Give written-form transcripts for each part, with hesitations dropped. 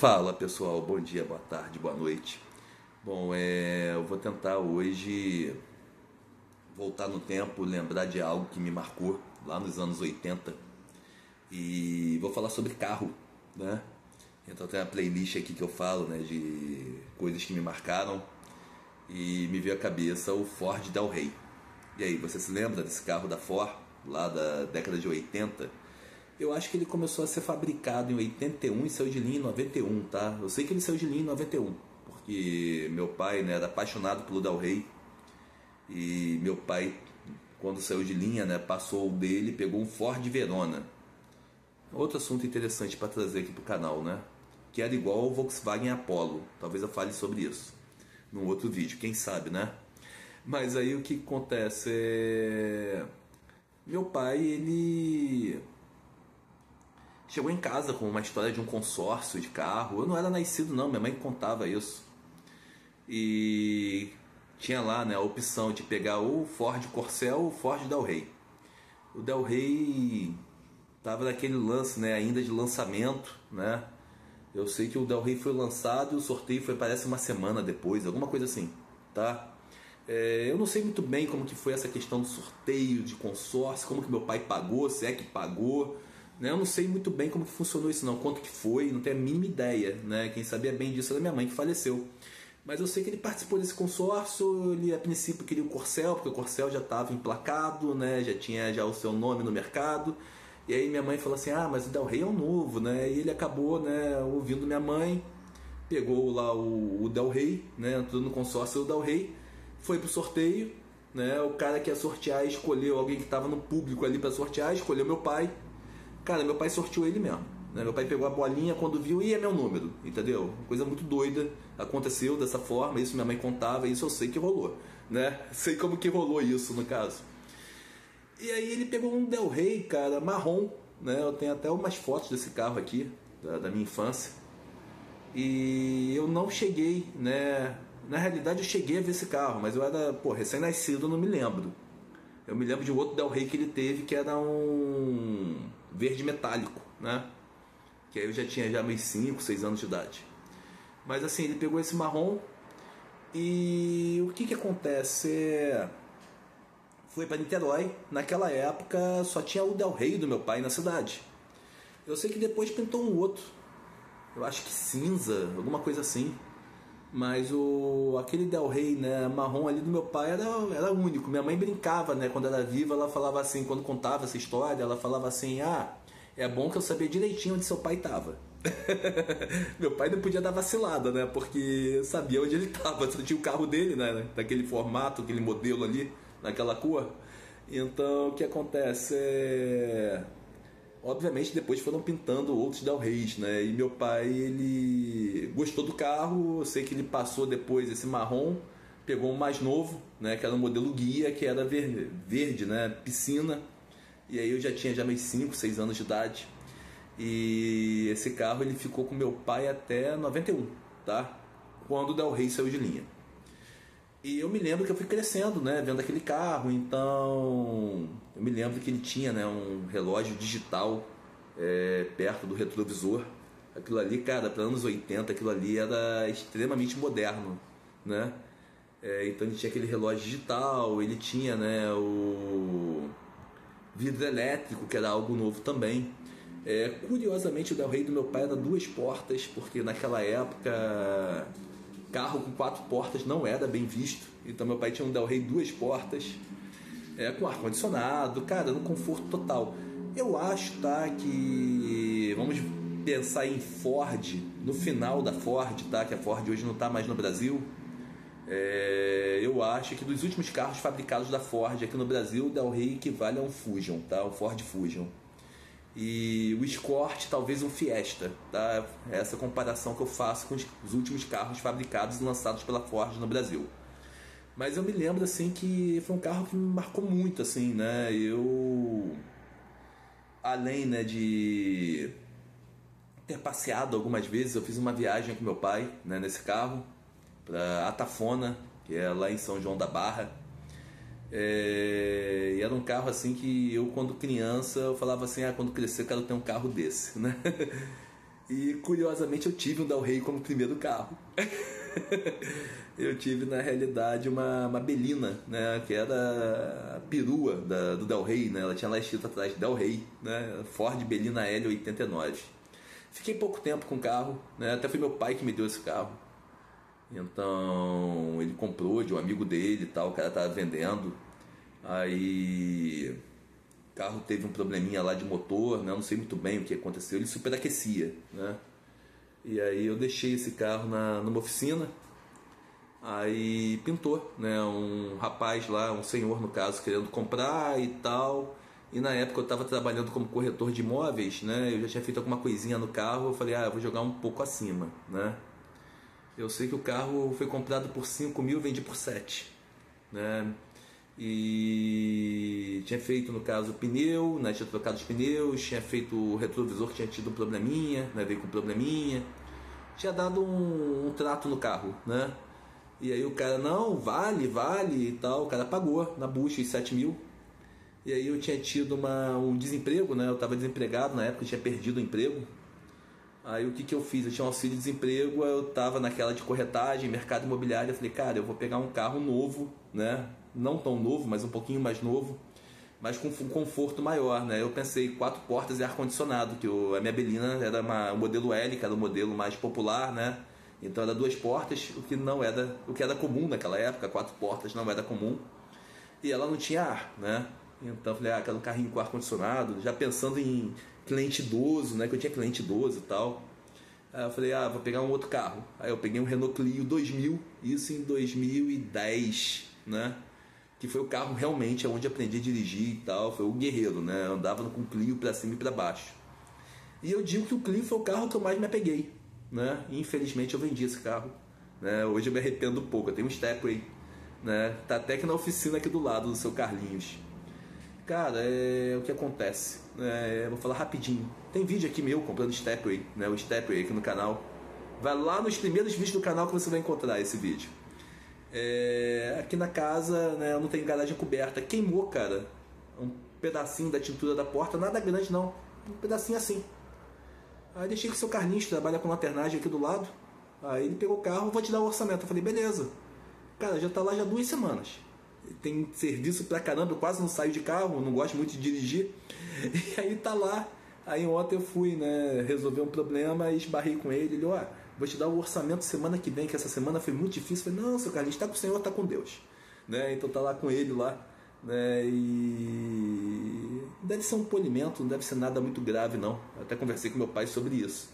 Fala pessoal, bom dia, boa tarde, boa noite. Bom, eu vou tentar hoje voltar no tempo, lembrar de algo que me marcou lá nos anos 80 e vou falar sobre carro, né? Então tem uma playlist aqui que eu falo, né, de coisas que me marcaram e me veio à cabeça o Ford Del Rey. E aí, você se lembra desse carro da Ford, lá da década de 80? Eu acho que ele começou a ser fabricado em 81 e saiu de linha em 91, tá? Eu sei que ele saiu de linha em 91, porque meu pai, né, era apaixonado pelo Del Rey. E meu pai, quando saiu de linha, né, passou o dele e pegou um Ford Verona. Outro assunto interessante para trazer aqui pro canal, né? Que era igual ao Volkswagen Apollo. Talvez eu fale sobre isso num outro vídeo, quem sabe, né? Mas aí o que acontece é... Meu pai, ele chegou em casa com uma história de um consórcio de carro. Eu não era nascido não, minha mãe contava isso. E tinha lá, né, a opção de pegar o Ford Corcel ou o Ford Del Rey. O Del Rey tava naquele lance, né, ainda de lançamento, né? Eu sei que o Del Rey foi lançado e o sorteio foi, parece, uma semana depois, alguma coisa assim, tá? Eu não sei muito bem como que foi essa questão do sorteio de consórcio, como que meu pai pagou, se é que pagou, né? Eu não sei muito bem como que funcionou isso não, quanto que foi, não tenho a mínima ideia, né? Quem sabia bem disso era minha mãe, que faleceu. Mas eu sei que ele participou desse consórcio. Ele a princípio queria o Corcel, porque o Corcel já estava emplacado, né? Já tinha já o seu nome no mercado. E aí minha mãe falou assim, mas o Del Rey é um novo, né? E ele acabou, né, ouvindo minha mãe, pegou lá o Del Rey, né? Entrou no consórcio do Del Rey, foi pro sorteio, né? O cara que ia sortear escolheu alguém que estava no público ali para sortear, escolheu meu pai. Cara, meu pai sorteou ele mesmo, né? Meu pai pegou a bolinha, quando viu, é meu número, entendeu? Coisa muito doida, aconteceu dessa forma, isso minha mãe contava, isso eu sei que rolou, né? Sei como que rolou isso, no caso. E aí ele pegou um Del Rey, cara, marrom, né? Eu tenho até umas fotos desse carro aqui, da minha infância. E eu não cheguei, né? Na realidade eu cheguei a ver esse carro, mas eu era, recém-nascido, eu não me lembro. Eu me lembro de um outro Del Rey que ele teve, que era um verde metálico, né? Que aí eu já tinha já meus 5, 6 anos de idade. Mas assim, ele pegou esse marrom e o que acontece? Foi para Niterói. Naquela época só tinha o Del Rey do meu pai na cidade. Eu sei que depois pintou um outro, eu acho que cinza, alguma coisa assim. Mas aquele Del Rey, né, marrom ali do meu pai era único. Minha mãe brincava, né, quando era viva, ela falava assim, quando contava essa história, ela falava assim, é bom que eu sabia direitinho onde seu pai estava. Meu pai não podia dar vacilada, né, porque eu sabia onde ele estava. Só tinha o carro dele, né, daquele formato, aquele modelo ali, naquela cor. Então, o que acontece obviamente depois foram pintando outros Del Reys, né? E meu pai, ele gostou do carro. Eu sei que ele passou depois esse marrom, pegou um mais novo, né? Que era um modelo guia, que era verde, né? Piscina. E aí eu já tinha já meus 5, 6 anos de idade. E esse carro ele ficou com meu pai até 91, tá? Quando o Del Rey saiu de linha. E eu me lembro que eu fui crescendo, né, vendo aquele carro. Então eu me lembro que ele tinha, né, um relógio digital perto do retrovisor. Aquilo ali, cara, para anos 80, aquilo ali era extremamente moderno, né? Então ele tinha aquele relógio digital, ele tinha, né, o vidro elétrico, que era algo novo também. Curiosamente, o Del Rey do meu pai era 2 portas, porque naquela época carro com 4 portas não era bem visto. Então meu pai tinha um Del Rey 2 portas, com ar-condicionado, cara, no conforto total. Eu acho, tá, que vamos pensar em Ford, no final da Ford, tá, que a Ford hoje não está mais no Brasil. Eu acho que dos últimos carros fabricados da Ford aqui no Brasil, o Del Rey equivale a um Fusion, tá, um Ford Fusion. E o Escort talvez um Fiesta, tá? Essa comparação que eu faço com os últimos carros fabricados e lançados pela Ford no Brasil. Mas eu me lembro assim que foi um carro que me marcou muito, assim, né? Eu, além, né, de ter passeado algumas vezes, eu fiz uma viagem com meu pai, né, nesse carro para Atafona, que é lá em São João da Barra. E era um carro assim que eu, quando criança, eu falava assim, quando crescer eu quero ter um carro desse, né? E curiosamente eu tive um Del Rey como primeiro carro. Eu tive na realidade uma Belina, né, que era a perua do Del Rey, né, ela tinha lá escrito atrás Del Rey, né, Ford Belina L89. Fiquei pouco tempo com o carro, né, até foi meu pai que me deu esse carro. Então ele comprou de um amigo dele e tal, o cara tava vendendo. Aí o carro teve um probleminha lá de motor, né, não sei muito bem o que aconteceu, ele superaquecia, né. E aí eu deixei esse carro numa oficina. Aí pintou, né, um rapaz lá, um senhor no caso, querendo comprar e tal. E na época eu estava trabalhando como corretor de imóveis, né, eu já tinha feito alguma coisinha no carro. Eu falei, eu vou jogar um pouco acima, né. Eu sei que o carro foi comprado por 5 mil, vendi por 7, né. E tinha feito no caso o pneu, né, tinha trocado os pneus, tinha feito o retrovisor que tinha tido um probleminha, né, veio com um probleminha. Tinha dado um trato no carro, né. E aí o cara, não, vale e tal. O cara pagou na bucha os 7 mil. E aí eu tinha tido um desemprego, né? Eu estava desempregado na época, eu tinha perdido o emprego. Aí o que eu fiz? Eu tinha um auxílio-desemprego, eu estava naquela de corretagem, mercado imobiliário. Eu falei, cara, eu vou pegar um carro novo, né? Não tão novo, mas um pouquinho mais novo, mas com um conforto maior, né? Eu pensei 4 portas e ar-condicionado, que a minha Belina era o modelo L, que era o modelo mais popular, né? Então era 2 portas, o que era comum naquela época, 4 portas não era comum. E ela não tinha ar, né? Então eu falei, quero um carrinho com ar-condicionado, já pensando em cliente idoso, né? Que eu tinha cliente idoso e tal. Aí eu falei, vou pegar um outro carro. Aí eu peguei um Renault Clio 2000, isso em 2010, né? Que foi o carro realmente onde aprendi a dirigir e tal, foi o guerreiro, né? Eu andava com o Clio pra cima e pra baixo. E eu digo que o Clio foi o carro que eu mais me apeguei, né? E infelizmente eu vendi esse carro, né? Hoje eu me arrependo um pouco. Eu tenho um Stepway, né? Tá até aqui na oficina aqui do lado do seu Carlinhos. Cara, o que acontece, eu vou falar rapidinho. Tem vídeo aqui meu comprando Stepway, né? O Stepway aqui no canal. Vai lá nos primeiros vídeos do canal que você vai encontrar esse vídeo. Aqui na casa, né, eu não tenho garagem coberta. Queimou, cara, um pedacinho da tintura da porta. Nada grande não, um pedacinho assim. Aí deixei que o seu Carlinhos trabalha com lanternagem aqui do lado. Aí ele pegou o carro, vou te dar o orçamento. Eu falei, beleza. Cara, já tá lá já 2 semanas. Tem serviço pra caramba, eu quase não saio de carro, não gosto muito de dirigir. E aí tá lá. Aí ontem eu fui, né, resolver um problema e esbarrei com ele. Ele, vou te dar o orçamento semana que vem, que essa semana foi muito difícil. Eu falei, não, seu Carlinhos, tá com o Senhor, tá com Deus. Né? Então tá lá com ele lá. Né? E deve ser um polimento, não deve ser nada muito grave não. Eu até conversei com meu pai sobre isso.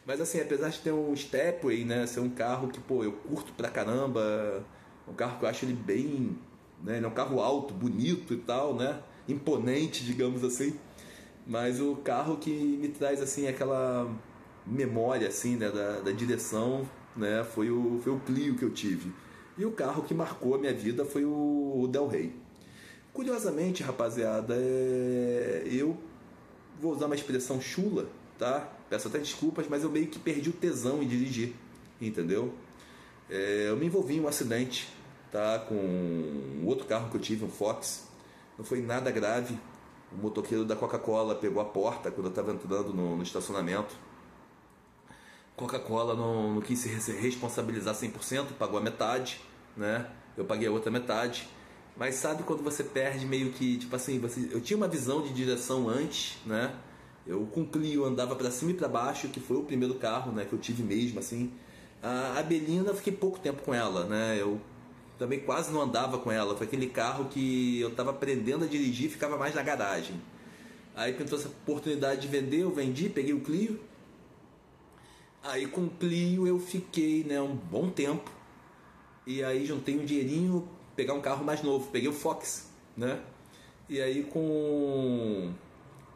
Mas assim, apesar de ter um Stepway, né, ser um carro que eu curto pra caramba, um carro que eu acho ele bem, né, ele é um carro alto, bonito e tal, né, imponente, digamos assim. Mas o carro que me traz assim aquela memória assim, né, da direção, né, foi o Clio que eu tive. E o carro que marcou a minha vida foi o Del Rey. Curiosamente, rapaziada, eu vou usar uma expressão chula, tá? Peço até desculpas, mas eu meio que perdi o tesão em dirigir, entendeu? Eu me envolvi em um acidente, tá? Com um outro carro que eu tive, um Fox. Não foi nada grave. O motoqueiro da Coca-Cola pegou a porta quando eu estava entrando no estacionamento. Coca-Cola não quis se responsabilizar 100%, pagou a metade, né? Eu paguei a outra metade. Mas sabe quando você perde meio que, tipo assim, eu tinha uma visão de direção antes, né? Eu com o Clio andava pra cima e pra baixo, que foi o primeiro carro, né, que eu tive mesmo, assim. A Belina, eu fiquei pouco tempo com ela, né? Eu também quase não andava com ela. Foi aquele carro que eu tava aprendendo a dirigir e ficava mais na garagem. Aí pintou essa oportunidade de vender, eu vendi, peguei o Clio. Aí com o Clio eu fiquei, né, um bom tempo. E aí juntei um dinheirinho, pegar um carro mais novo, peguei o Fox, né? E aí com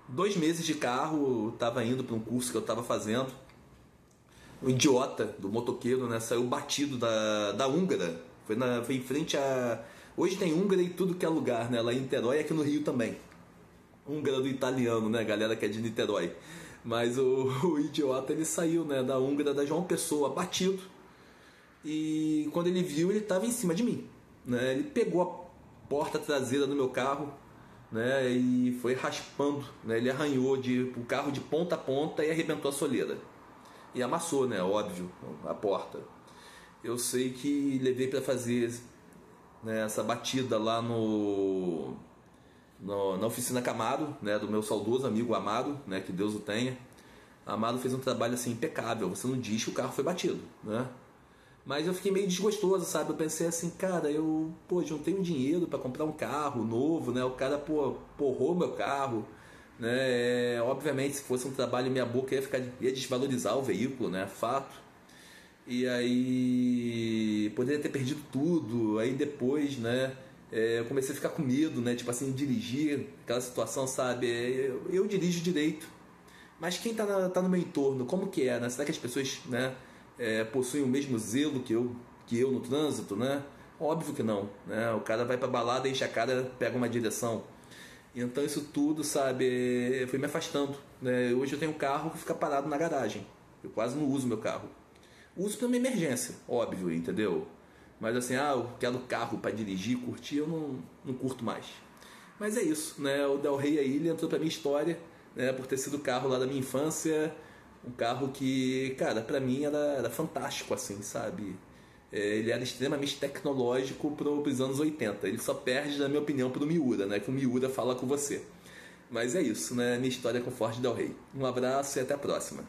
2 meses de carro, eu tava indo para um curso que eu tava fazendo. O idiota do motoqueiro, né, saiu batido da Húngara. Foi em frente a... Hoje tem Húngara em tudo que é lugar, né? Lá em Niterói e aqui no Rio também. Húngara do italiano, né? Galera que é de Niterói. Mas o idiota, ele saiu, né, da Húngara, da João Pessoa, batido. E quando ele viu, ele estava em cima de mim, né? Ele pegou a porta traseira do meu carro, né, e foi raspando, né? Ele arranhou o carro de ponta a ponta e arrebentou a soleira. e amassou, né? Óbvio, a porta. Eu sei que levei para fazer, né, essa batida lá na oficina Camaro, né, do meu saudoso amigo Amado, né, que Deus o tenha. Amado fez um trabalho assim impecável. Você não diz que o carro foi batido, né? Mas eu fiquei meio desgostoso, sabe? Eu pensei assim, cara, eu não tenho dinheiro para comprar um carro novo, né? O cara, porrou meu carro, né? Obviamente, se fosse um trabalho, minha boca ia desvalorizar o veículo, né? Fato. E aí poderia ter perdido tudo. Aí depois, né? Eu comecei a ficar com medo, né? Tipo assim, dirigir aquela situação, sabe? Eu dirijo direito, mas quem tá no meu entorno, como que é, né? Será que as pessoas, né, possuem o mesmo zelo que eu no trânsito, né? Óbvio que não, né? O cara vai pra balada, enche a cara, pega uma direção. Então isso tudo, sabe, foi me afastando, né? Hoje eu tenho um carro que fica parado na garagem. Eu quase não uso meu carro. Uso para uma emergência, óbvio, entendeu? Mas assim, eu quero carro para dirigir, curtir, eu não curto mais. Mas é isso, né? O Del Rey aí, ele entrou pra minha história, né? Por ter sido o carro lá da minha infância. Um carro que, cara, pra mim era fantástico, assim, sabe? Ele era extremamente tecnológico pros anos 80. Ele só perde, na minha opinião, pro Miura, né? Que o Miura fala com você. Mas é isso, né? Minha história com o Ford Del Rey. Um abraço e até a próxima.